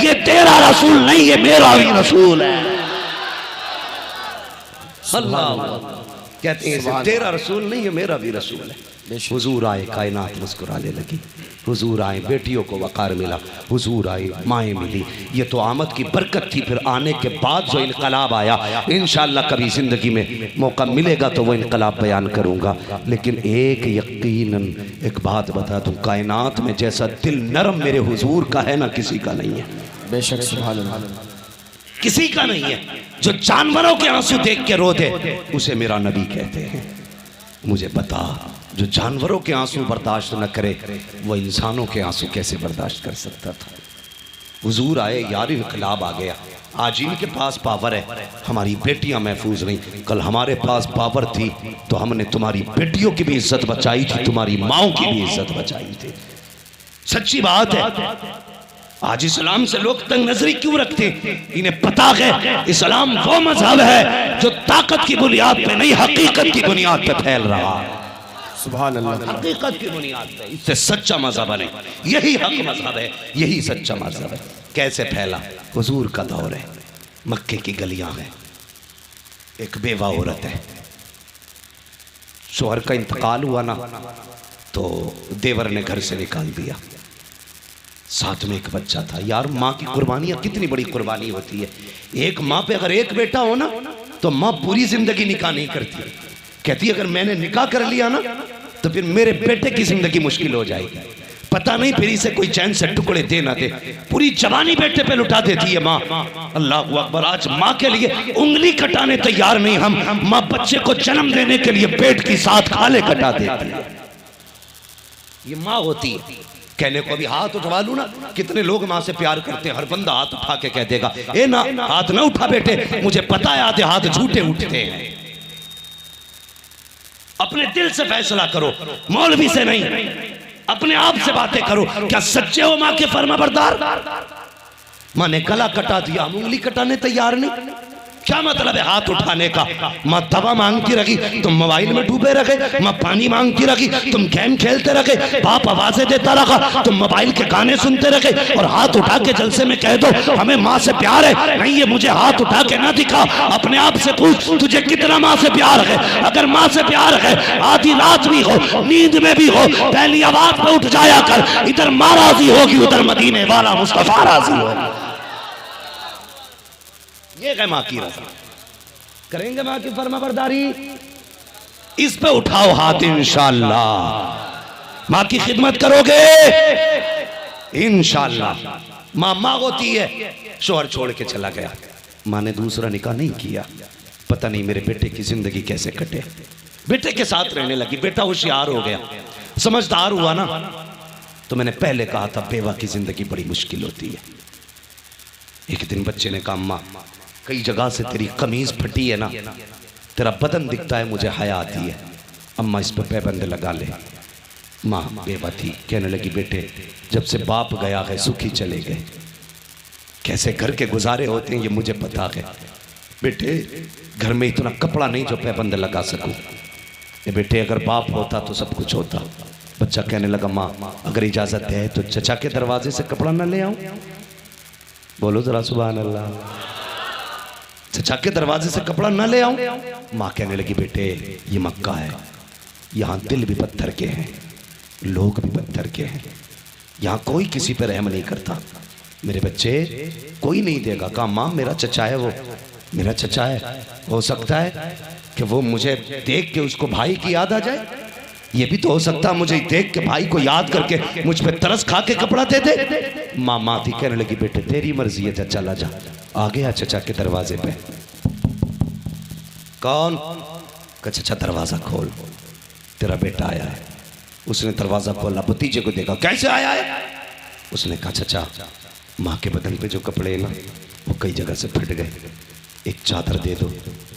ये तेरा रसूल नहीं, ये मेरा भी रसूल है। अल्लाह कहते हैं तेरा रसूल नहीं, ये मेरा भी रसूल है। हुजूर आए, कायनात मुस्कुराने लगी। हुजूर आए, बेटियों को वक़ार मिला। हुजूर आए, माएँ मिली। ये तो आमद की बरकत थी। फिर आने के बाद जो इनकलाब आया, इंशाअल्लाह कभी ज़िंदगी में मौका मिलेगा तो वो इनकलाब बयान करूँगा। लेकिन एक यकीनन एक बात बता दूँ, कायनात में जैसा दिल नरम मेरे हुजूर का है ना, किसी का नहीं है। बेशक सुभान अल्लाह, किसी का नहीं है। जो जानवरों के आंसू देख के रो दे उसे मेरा नबी कहते हैं। मुझे बता, जो जानवरों के आंसू बर्दाश्त न करे वो इंसानों के आंसू कैसे बर्दाश्त कर सकता था। हुजूर आए, यार इनकलाब आ गया। आज इनके पास पावर है, हमारी बेटियां महफूज नहीं। कल हमारे पास पावर थी तो हमने तुम्हारी बेटियों की भी इज्जत बचाई थी, तुम्हारी माओ की भी इज्जत बचाई थी। सच्ची बात है। आज इस्लाम से लोग तंग नजरी क्यों रखते? इन्हें पता है इस्लाम वो मजहब है जो ताकत की बुनियाद पे नहीं, हकीकत की बुनियाद पे फैल रहा है। सुभान अल्लाह, हकीकत की बुनियाद पे। इससे सच्चा मजहब है, यही हक मजहब है, यही सच्चा मजहब है। कैसे फैला? हुजूर का दौर है, मक्के की गलियां हैं, एक बेवा औरत है, शोहर का इंतकाल हुआ ना तो देवर ने घर से निकाल दिया। साथ में एक बच्चा था। यार माँ की कुर्बानियाँ कितनी बड़ी कुर्बानी होती है। एक माँ पे अगर एक बेटा हो ना तो माँ पूरी जिंदगी निकाह नहीं करती। कहती अगर मैंने निकाह कर लिया ना तो फिर मेरे बेटे की जिंदगी मुश्किल हो जाएगी। पता नहीं फिर इसे कोई चैन से टुकड़े दे ना दे, पूरी जवानी बेटे पे लुटा देती है माँ। अल्लाह अकबर। आज माँ के लिए उंगली कटाने तैयार नहीं हम, माँ बच्चे को जन्म देने के लिए पेट की 7 खाले कटा देती है। ये माँ होती है। कहने को भी हाथ उठवा लूं ना, कितने लोग माँ से प्यार करते हैं। हर बंदा हाथ उठा के कह देगा ए ना, हाथ ना उठा बेटे, मुझे पता है आधे हाथ झूठे उठते हैं। अपने दिल से फैसला करो, मौलवी से नहीं। अपने आप से बातें करो। क्या सच्चे हो माँ के फर्माबरदार? माँ ने गला कटा दिया, हम उंगली कटाने तैयार नहीं। क्या मतलब है हाथ उठाने का? माँ दवा मांगती रही, तुम मोबाइल में डूबे रहे। माँ पानी मांगती रही, तुम गेम खेलते रहे। बाप आवाजें देता रहा, तुम मोबाइल के गाने सुनते रहे। और हाथ उठा के जलसे में कह दो हमें माँ से प्यार है। नहीं, ये मुझे हाथ उठा के ना दिखा। अपने आप से पूछ तुझे कितना माँ से प्यार है। अगर माँ से प्यार है, आधी रात भी हो, नींद में भी हो, पहली आवाज पे उठ जाया कर। इधर माँ राजी होगी, उधर मदीने वाला मुस्तफा राजी होगा। ये है माँ की रज़ा। करेंगे माँ की फरमाबरदारी, इस पे उठाओ हाथ इंशाअल्लाह। माँ की खिदमत करोगे इंशाअल्लाह। माँ माँ होती है। शोहर छोड़ के चला गया, माँ ने दूसरा निकाह नहीं किया। पता नहीं मेरे बेटे की जिंदगी कैसे कटे। बेटे के साथ रहने लगी। बेटा होशियार हो गया, समझदार हुआ ना। तो मैंने पहले कहा था बेवा की जिंदगी बड़ी मुश्किल होती है। एक दिन बच्चे ने कहा माँ कई जगह से तेरी कमीज फटी है ना, तेरा बदन दिखता है, मुझे हया आती है। अम्मा इस पर पैबंद लगा ले। माँ बेवा थी, कहने लगी बेटे जब से बाप गया है सुखी चले गए। कैसे घर के गुजारे होते हैं ये मुझे पता है। बेटे घर में इतना कपड़ा नहीं जो पैबंद लगा सकूं। बेटे अगर बाप होता तो सब कुछ होता। बच्चा कहने लगा माँ अगर इजाजत है तो चचा के दरवाजे से कपड़ा ना ले आऊं? बोलो जरा सुभान अल्लाह। चचा के दरवाजे से कपड़ा ना ले आऊं? माँ कहने लगी बेटे ये मक्का है, यहाँ दिल भी पत्थर के हैं, लोग भी पत्थर के हैं, यहाँ कोई किसी पे रहम नहीं करता। मेरे बच्चे कोई नहीं देगा। कहा माँ मेरा चचा है, वो मेरा चचा है, हो सकता है कि वो मुझे देख के उसको भाई की याद आ जाए। ये भी तो हो सकता है मुझे देख के भाई को याद करके मुझ पे तरस खा के कपड़ा दे दे। माँ थी, कहने लगी बेटे तेरी मर्जी है, चचा ला जा। आ गया चचा के दरवाजे पे। कौन? का चचा दरवाजा खोल, तेरा बेटा आया है। उसने दरवाजा खोला, भतीजे को देखा, कैसे आया है? उसने कहा चचा माँ के बदन पे जो कपड़े ना वो कई जगह से फट गए, एक चादर दे दो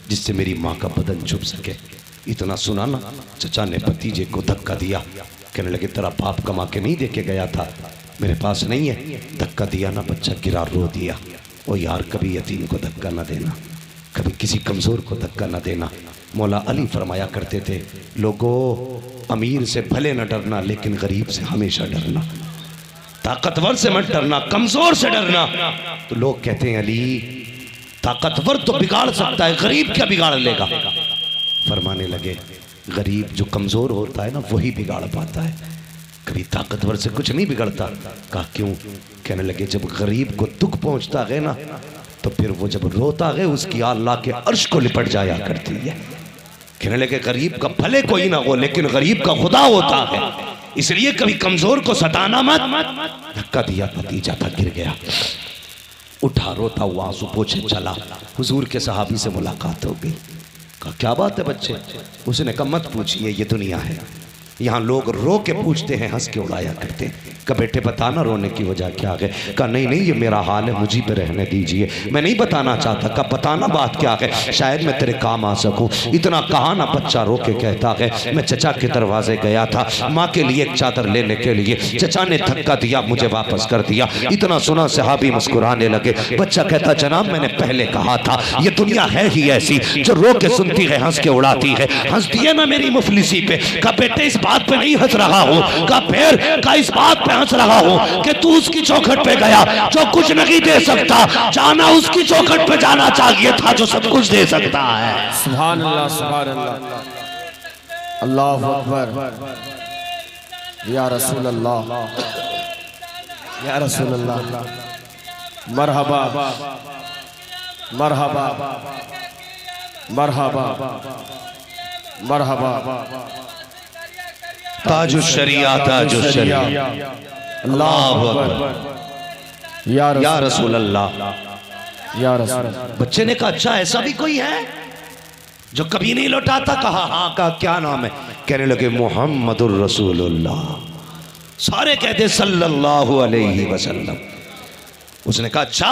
जिससे मेरी माँ का बदन छुप सके। इतना सुना ना, चचा ने भतीजे को धक्का दिया। कहने लगे तेरा बाप कमा के नहीं दे के गया था, मेरे पास नहीं है। धक्का दिया ना, बच्चा गिरा, रो दिया। ओ यार कभी यतीम को धक्का ना देना, कभी किसी कमज़ोर को धक्का ना देना। मौला अली फरमाया करते थे लोगों अमीर से भले न डरना लेकिन गरीब से हमेशा डरना। ताकतवर से मत डरना, कमजोर से डरना। तो लोग कहते हैं अली ताकतवर तो बिगाड़ सकता है, गरीब क्या बिगाड़ लेगा? फरमाने लगे गरीब जो कमजोर होता है ना वही बिगाड़ पाता है, कभी ताकतवर से कुछ नहीं बिगड़ता। कहा क्यों? कहने लगे जब गरीब को दुख पहुंचता है ना तो फिर वो जब रोता है उसकी अल्लाह के अर्श को लिपट जाया करती है। कहने लगे गरीब का भले कोई ना हो लेकिन गरीब का खुदा होता है, इसलिए कभी कमजोर को सताना मत। धक्का दिया, भतीजा था, गिर गया, उठा, रोता हुआ आंसू पोछे चला। हुजूर के सहाबी से मुलाकात हो गई। कहा क्या बात है बच्चे? उसने कहा मत पूछिए, ये दुनिया है, यहाँ लोग रो के पूछते हैं, हंस के उड़ाया करते हैं। कहा बेटे बताना रोने की वजह क्या है? कहा नहीं नहीं ये मेरा हाल है, मुझे पे रहने दीजिए, मैं नहीं बताना चाहता। कहा बताना बात क्या है, शायद मैं तेरे काम आ सकूं। इतना कहा ना बच्चा रो के कहता है मैं चचा के दरवाजे गया था माँ के लिए एक चादर लेने के लिए, चचा ने धक्का दिया, मुझे वापस कर दिया। इतना सुना सहाबी मुस्कुराने लगे। बच्चा कहता जनाब मैंने पहले कहा था ये दुनिया है ही ऐसी, जो रो के सुनती है हंस के उड़ाती है। हंस दिया ना मेरी मुफलिसी पे। कहा बेटे इस बात पे नहीं हंस रहा हूँ। कहा फिर? कहा इस बात पे हंस रहा हूँ कि तू उसकी चौखट पे गया जो कुछ नहीं दे सकता, जाना उसकी चौखट पे जाना चाहिए था जो सब कुछ दे सकता है। सुभान अल्लाह, सुभान अल्लाह, अल्लाहु अकबर, या रसूल अल्लाह, या रसूल अल्लाह, मरहबा मरहबा मरहबा मरहबा, ताजुश शरिया ताजुश शरिया, अल्लाहु अकबर, या रसूल अल्लाह, या रसूल। बच्चे ने कहा अच्छा ऐसा भी कोई है जो कभी नहीं लौटाता? कहा हाँ। कहा क्या नाम है? कहने लगे मुहम्मदुर रसूलुल्लाह। सारे कहते सल्लल्लाहु अलैहि वसल्लम। उसने कहा अच्छा?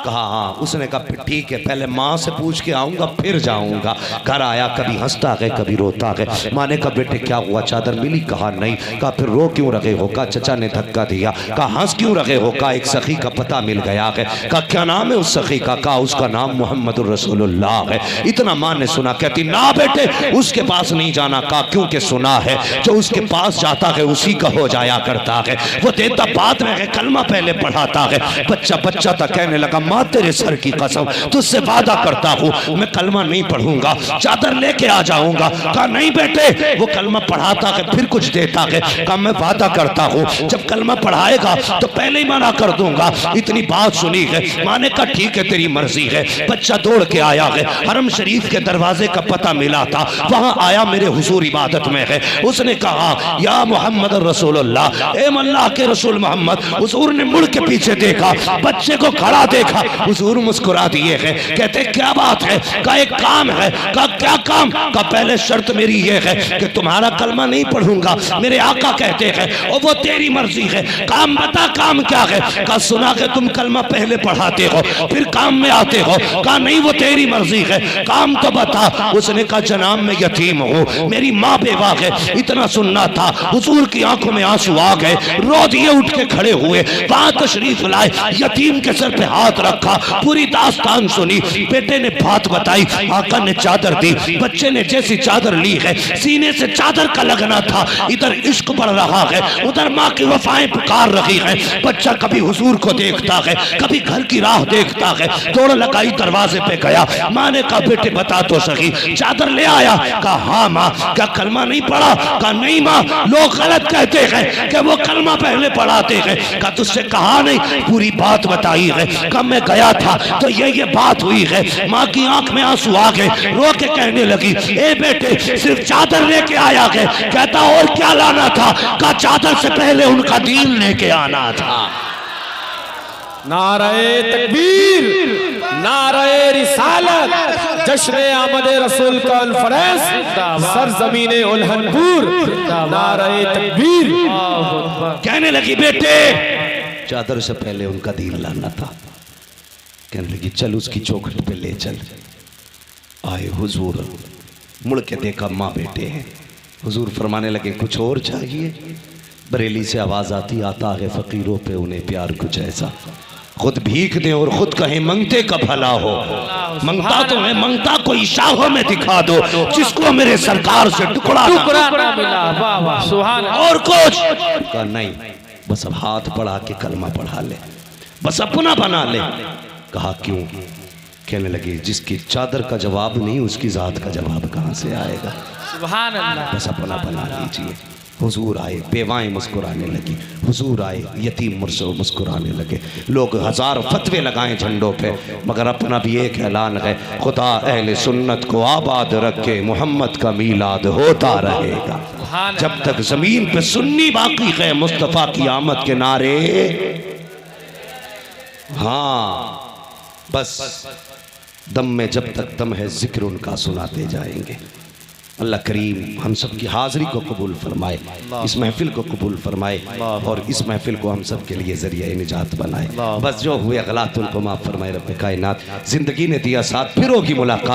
कहा हाँ। उसने कहा फिर ठीक है, पहले माँ से पूछ के आऊँगा फिर जाऊँगा। घर आया, कभी हंसता है कभी रोता है। माँ ने कहा बेटे क्या हुआ, चादर मिली? कहा नहीं। कहा फिर रो क्यों रहे हो? कहा चचा ने धक्का दिया। कहा हंस क्यों रहे हो? कहा एक सखी का पता मिल गया है। कहा क्या नाम है उस सखी का? कहा उसका नाम मुहम्मदुर रसूलुल्लाह है। इतना माँ ने सुना, कहती ना बेटे उसके पास नहीं जाना। कहा क्योंकि सुना है जो उसके पास जाता है उसी का हो जाया करता है, वो देता बाद में है, कलमा पहले पढ़ाता है। बच्चा था, कहने लगा माँ तेरे सर की कसम तुझसे वादा करता हूँ मैं कलमा नहीं पढ़ूंगा, चादर लेके आ जाऊंगा। कहा नहीं बेटे वो कलमा पढ़ाता है फिर कुछ देता है। कहा मैं वादा करता हूँ जब कलमा पढ़ाएगा तो पहले ही मना कर दूंगा। इतनी बात सुनी है। माँ ने कहा ठीक है तेरी मर्जी है। बच्चा दौड़ के आया है, हरम शरीफ के दरवाजे का पता मिला था, वहां आया, मेरे हुजूर इबादत में है। उसने कहा या मोहम्मद रसूलुल्लाह, ए अल्लाह के रसूल मोहम्मद। हुजूर ने मुड़ के पीछे देखा, बच्चे को खड़ा देखा, हुजूर मुस्कुरा दिए हैं। कहते क्या बात है? का एक काम है। का क्या काम? का पहले शर्त मेरी ये है कि तुम्हारा कलमा नहीं पढ़ूंगा, मेरे आका कहते हैं, और वो तेरी मर्जी है। काम बता काम क्या है? का सुना कि तुम कलमा पहले पढ़ाते हो फिर काम में आते हो। का नहीं वो तेरी मर्जी है, काम तो बता। उसने कहा जनाब मैं यतीम हूँ, मेरी माँ बेवा है। इतना सुनना था, हुजूर की आंखों में आंसू आ गए, रो दिए, उठ के खड़े हुए, वहां तशरीफ लाए, यतीम के सर पे हाथ रखा, पूरी दास्तान सुनी। बेटे ने बात बताई, आका ने चादर दी। बच्चे ने जैसी चादर ली है, सीने से चादर का लगना था, इधर इश्क बढ़ रहा है, उधर माँ की वफाएं पुकार रही है। बच्चा कभी हुजूर को देखता है, कभी घर की राह देखता है। दौड़ लगाई, दरवाजे पे गया। माँ ने कहा बेटे बता तो सही, चादर ले आया? कहा हाँ माँ। क्या कलमा नहीं पढ़ा? कहा नहीं माँ, लोग गलत कहते हैं कि वो कलमा पहले पढ़ाते हैं। कहा तुझसे कहा नहीं, पूरी बात बताई है। कब मैं गया था तो ये बात हुई है। माँ की आंख में आंसू आ गए, रो के कहने लगी ए बेटे सिर्फ चादर लेके आया है? कहता और क्या लाना था? कहा चादर से पहले उनका दीन लेके आना था। नारे तकबीर, नारे रिसालत, जश्न आमद रसूल कॉन्फ्रेंस, सरजमीने उल्हनपुर, नारे तकबीर। कहने लगी बेटे चादर से पहले उनका दीन लाना था। कहने लगी चल उसकी चौखट पे ले चल। आए हुजूर, मुड़ के देखा माँ बेटे हैं। हुजूर फरमाने लगे कुछ और चाहिए? बरेली से आवाज आती, आता है फकीरों पे उन्हें प्यार कुछ ऐसा, खुद भीख दे और खुद कहे मंगते का भला हो। मंगता तो है, मंगता को इशारों में दिखा दो, जिसको मेरे सरकार से टुकड़ा टुकड़ा ना मिला। वाह वाह सुभान। और कुछ? कहा नहीं, बस अब हाथ बढ़ा के कलमा पढ़ा ले, बस अपना बना ले। कहा क्यों? कहने लगे जिसकी चादर का जवाब नहीं उसकी जात का जवाब कहाँ से आएगा। सुभान अल्लाह। बस अपना बना लीजिए। हुजूर आए, बेवाएं मुस्कुराने लगी। हुजूर आए, यतीम मुर्सो मुस्कुराने लगे। लोग हजार फतवे लगाएं झंडों पे, मगर अपना भी एक ऐलान है, खुदा अहले सुन्नत को आबाद रखे, मोहम्मद का मीलाद होता रहेगा। जब तक जमीन पे सुन्नी बाकी है, मुस्तफ़ा की आमद के नारे। हाँ बस दम में जब तक दम है जिक्र उनका सुनाते जाएंगे। अल्लाह करीम हम सब की हाज़िरी को कबूल फरमाए, इस महफिल को कबूल फरमाए और इस महफिल को हम सब के लिए ज़रिया निजात बनाए। बस जो हुए गलत उनको माफ़ फरमाए रब कायनात। ज़िंदगी ने दिया साथ, फिर होगी मुलाकात।